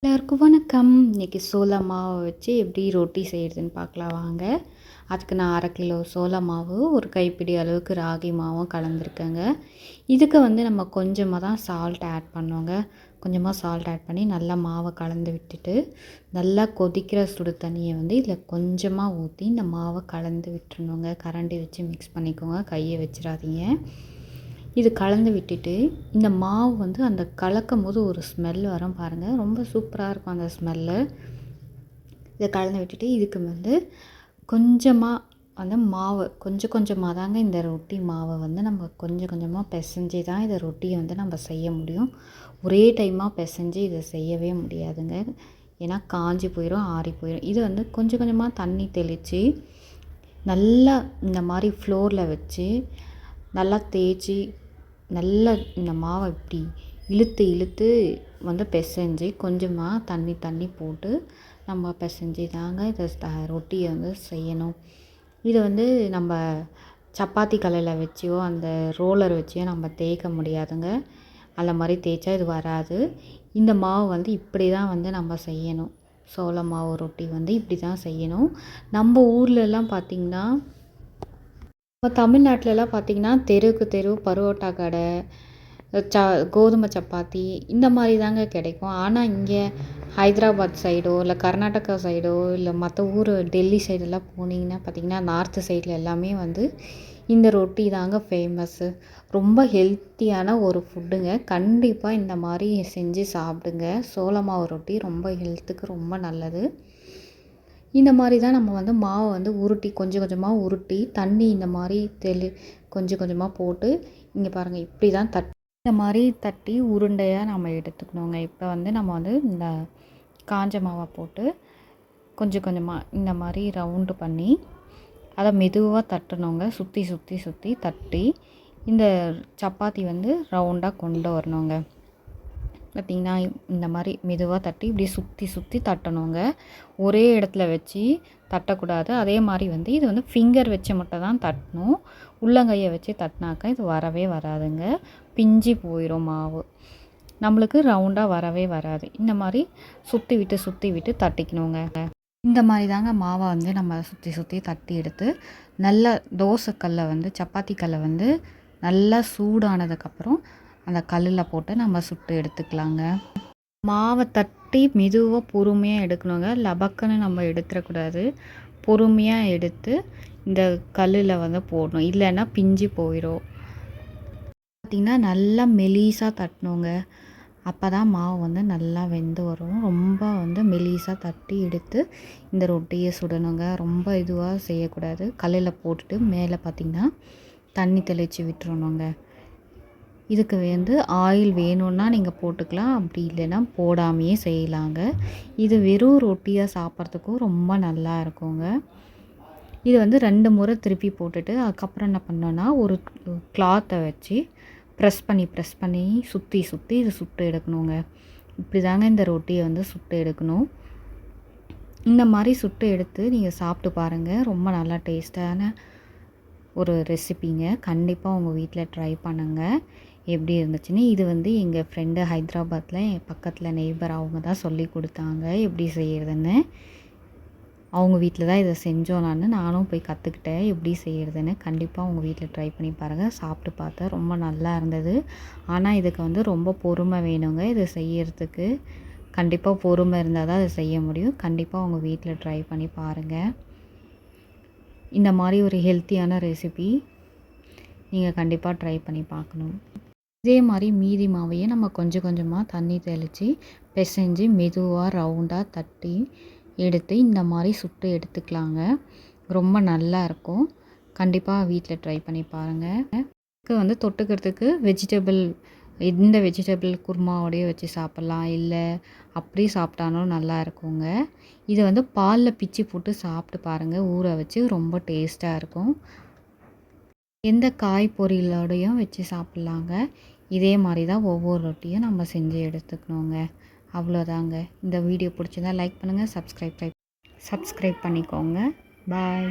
எல்லாருக்கும் வணக்கம். இன்றைக்கி சோள மாவை வச்சு எப்படி ரொட்டி செய்கிறதுன்னு பார்க்கலாம் வாங்க. அதுக்கு நான் 1/2 கிலோ சோள மாவு, ஒரு கைப்பிடி அளவுக்கு ராகி மாவும் கலந்துருக்கேங்க. இதுக்கு நம்ம கொஞ்சமாக தான் சால்ட் ஆட் பண்ணோங்க. கொஞ்சமாக சால்ட் ஆட் பண்ணி நல்லா மாவை கலந்து விட்டுட்டு, நல்லா கொதிக்கிற சுடு தண்ணியை இதில் கொஞ்சமாக ஊற்றி இந்த மாவை கலந்து விட்டுருணுங்க. கரண்டி வச்சு மிக்ஸ் பண்ணிக்கோங்க, கையை வச்சிடாதீங்க. இது கலந்து விட்டுட்டு இந்த மாவு அந்த கலக்கும் போது ஒரு ஸ்மெல் வரும் பாருங்கள், ரொம்ப சூப்பராக இருக்கும் அந்த ஸ்மெல்லு. இதை கலந்து விட்டுட்டு இதுக்கு கொஞ்சமாக மாவு கொஞ்சம் கொஞ்சமாக தாங்க இந்த ரொட்டி மாவை நம்ம கொஞ்சம் கொஞ்சமாக பிசைஞ்சு தான் இதை ரொட்டியை நம்ம செய்ய முடியும். ஒரே டைமாக பிசைஞ்சு இதை செய்யவே முடியாதுங்க, ஏன்னா காஞ்சி போயிடும், ஆறி போயிடும். இது கொஞ்சம் கொஞ்சமாக தண்ணி தெளித்து நல்லா இந்த மாதிரி ஃப்ளோரில் வச்சு நல்லா தேய்ச்சி நல்லா இந்த மாவை இப்படி இழுத்து இழுத்து பிசைஞ்சு கொஞ்சமாக தண்ணி போட்டு நம்ம பிசைஞ்சு தாங்க இதை ரொட்டியை செய்யணும். இதை நம்ம சப்பாத்தி கல்லில் வச்சியோ அந்த ரோலர் வச்சியோ நம்ம தேய்க்க முடியாதுங்க. அந்த மாதிரி தேய்ச்சா இது வராது. இந்த மாவு இப்படி தான் நம்ம செய்யணும். சோள மாவு ரொட்டி இப்படி தான் செய்யணும். நம்ம ஊர்லெலாம் பார்த்திங்கன்னா, இப்போ தமிழ்நாட்டிலலாம் பார்த்திங்கன்னா தெருவுக்கு தெரு பரோட்டா கடை, கோதுமை சப்பாத்தி இந்த மாதிரி தாங்க கிடைக்கும். ஆனால் இங்கே ஹைதராபாத் சைடோ இல்லை கர்நாடகா சைடோ இல்லை மற்ற ஊர் டெல்லி சைடெல்லாம் போனீங்கன்னா பார்த்திங்கன்னா, நார்த்து சைடில் எல்லாமே இந்த ரொட்டி தாங்க ஃபேமஸ்ஸு. ரொம்ப ஹெல்த்தியான ஒரு ஃபுட்டுங்க. கண்டிப்பாக இந்த மாதிரி செஞ்சு சாப்பிடுங்க. சோள மாவு ரொட்டி ரொம்ப ஹெல்த்துக்கு ரொம்ப நல்லது. இந்த மாதிரி தான் நம்ம மாவை உருட்டி கொஞ்சம் கொஞ்சமாக உருட்டி தண்ணி இந்த மாதிரி கொஞ்சம் கொஞ்சமாக போட்டு இங்கே பாருங்கள், இப்படி தான் இந்த மாதிரி தட்டி உருண்டையாக நம்ம எடுத்துக்கணுங்க. இப்போ நம்ம இந்த காஞ்ச மாவை போட்டு கொஞ்சம் கொஞ்சமாக இந்த மாதிரி ரவுண்டு பண்ணி அதை மெதுவாக தட்டணுங்க. சுற்றி சுற்றி சுற்றி தட்டி இந்த சப்பாத்தி ரவுண்டாக கொண்டு வரணுங்க. பார்த்திங்கன்னா இந்த மாதிரி மெதுவாக தட்டி இப்படி சுற்றி சுற்றி தட்டணுங்க. ஒரே இடத்துல வச்சு தட்டக்கூடாது. அதே மாதிரி இது ஃபிங்கர் வச்சு மட்டும் தான் தட்டணும். உள்ளங்கையை வச்சு தட்டினாக்கா இது வரவே வராதுங்க, பிஞ்சு போயிடும் மாவு. நம்மளுக்கு ரவுண்டாக வரவே வராது. இந்த மாதிரி சுற்றி விட்டு தட்டிக்கணுங்க. இந்த மாதிரி தாங்க மாவை நம்ம சுற்றி சுற்றி தட்டி எடுத்து நல்லா தோசைக்கல்லை சப்பாத்தி கல்லை நல்லா சூடானதுக்கப்புறம் அந்த கல்லில் போட்டு நம்ம சுட்டு எடுத்துக்கலாங்க. மாவை தட்டி மெதுவாக பொறுமையாக எடுக்கணுங்க. லபக்குன்னு நம்ம எடுத்துடக்கூடாது. பொறுமையாக எடுத்து இந்த கல்லில் போடணும், இல்லைன்னா பிஞ்சு போயிடும். பார்த்திங்கன்னா நல்லா மெலிசாக தட்டணுங்க. அப்போ தான் மாவு நல்லா வெந்து வரும். ரொம்ப மெலிசாக தட்டி எடுத்து இந்த ரொட்டியை சுடணுங்க. ரொம்ப இதுவாக செய்யக்கூடாது. கல்லில் போட்டுட்டு மேலே பார்த்திங்கன்னா தண்ணி தெளித்து விட்டுறணுங்க. இதுக்கு ஆயில் வேணும்னா நீங்கள் போட்டுக்கலாம், அப்படி இல்லைன்னா போடாமையே செய்யலாங்க. இது வெறும் ரொட்டியாக சாப்பிட்றதுக்கும் ரொம்ப நல்லா இருக்குங்க. இது 2 முறை திருப்பி போட்டுட்டு அதுக்கப்புறம் என்ன பண்ணோன்னா ஒரு கிளாத்தை வச்சு ப்ரெஸ் பண்ணி சுற்றி சுற்றி இது சுட்டு எடுக்கணுங்க. இப்படி தாங்க இந்த ரொட்டியை சுட்டு எடுக்கணும். இந்த மாதிரி சுட்டு எடுத்து நீங்கள் சாப்பிட்டு பாருங்கள். ரொம்ப நல்லா டேஸ்டான ஒரு ரெசிபிங்க. கண்டிப்பாக உங்கள் வீட்டில் ட்ரை பண்ணுங்கள். எப்படி இருந்துச்சுன்னு. இது எங்கள் ஃப்ரெண்டு ஹைதராபாத்தில் என் பக்கத்தில் நெய்பர் அவங்க தான் சொல்லி கொடுத்தாங்க எப்படி செய்கிறதுன்னு. அவங்க வீட்டில் தான் இதை செஞ்சோம். நானும் போய் கற்றுக்கிட்டேன் எப்படி செய்கிறதுன்னு. கண்டிப்பாக உங்கள் வீட்டில் ட்ரை பண்ணி பாருங்கள். சாப்பிட்டு பார்த்தேன், ரொம்ப நல்லா இருந்தது. ஆனால் இதுக்கு ரொம்ப பொறுமை வேணுங்க இதை செய்யறதுக்கு. கண்டிப்பாக பொறுமை இருந்தால் தான் அதை செய்ய முடியும். கண்டிப்பாக உங்கள் வீட்டில் ட்ரை பண்ணி பாருங்கள். இந்த மாதிரி ஒரு ஹெல்த்தியான ரெசிபி நீங்கள் கண்டிப்பாக ட்ரை பண்ணி பார்க்கணும். இதே மாதிரி மீதி மாவையே நம்ம கொஞ்சம் கொஞ்சமாக தண்ணி தெளித்து பிசைஞ்சு மெதுவாக ரவுண்டாக தட்டி எடுத்து இந்த மாதிரி சுட்டு எடுத்துக்கலாங்க. ரொம்ப நல்லா இருக்கும். கண்டிப்பாக வீட்டில் ட்ரை பண்ணி பாருங்கள். இதுக்கு தொட்டுக்கிறதுக்கு இந்த வெஜிடபிள் குருமாவோடையே வச்சு சாப்பிட்லாம், இல்லை அப்படி சாப்பிட்டாலும் நல்லா இருக்குங்க. இது பாலில் பிச்சு போட்டு சாப்பிட்டு பாருங்கள், ஊற வச்சு. ரொம்ப டேஸ்ட்டாக இருக்கும். எந்த காய் பொரியலோடையும் வச்சு சாப்பிட்லாங்க. இதே மாதிரி தான் ஒவ்வொரு ரொட்டியும் நம்ம செஞ்சு எடுத்துக்கணுங்க. அவ்வளோதாங்க. இந்த வீடியோ பிடிச்சிருந்தா லைக் பண்ணுங்கள், சப்ஸ்கிரைப் பண்ணிக்கோங்க. பாய்.